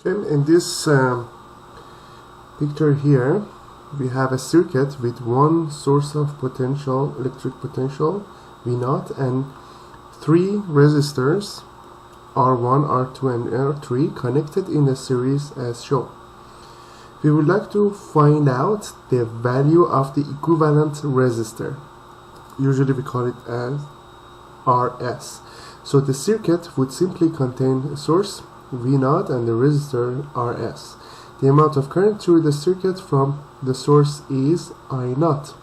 Okay, in this picture here, we have a circuit with one source of potential, electric potential, V0, and three resistors, R1, R2, and R3, connected in a series as shown. We would like to find out the value of the equivalent resistor. Usually we call it as RS. So the circuit would simply contain a source V0 and the resistor RS. The amount of current through the circuit from the source is I0.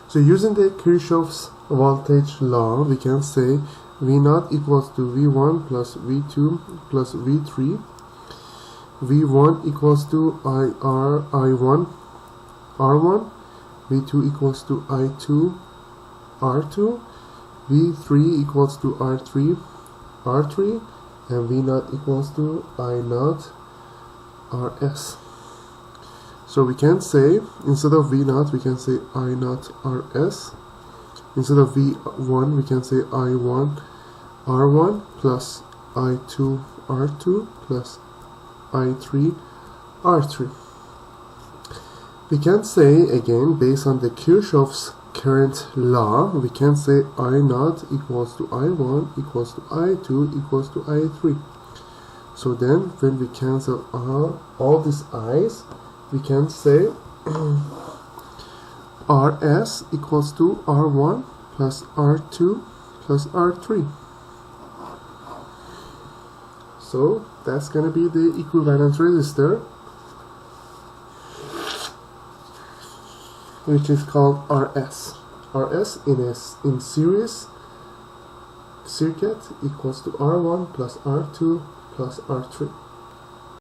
So using the Kirchhoff's voltage law, we can say V0 equals to V1 plus V2 plus V3. V1 equals to I1 R1. V2 equals to I2 R2. V3 equals to R3 R3. And V0 equals to I0 RS. So we can say, instead of V0, we can say I0 RS. Instead of V1, we can say I1 R1 plus I2 R2 plus I3 R3. We can say again, based on the Kirchhoff's current law, we can say I0 equals to I1 equals to I2 equals to I3. So then when we cancel all these i's, we can say RS equals to R1 plus R2 plus R3. So that's going to be the equivalent resistor, which is called RS. RS in series circuit equals to R1 plus R2 plus R3.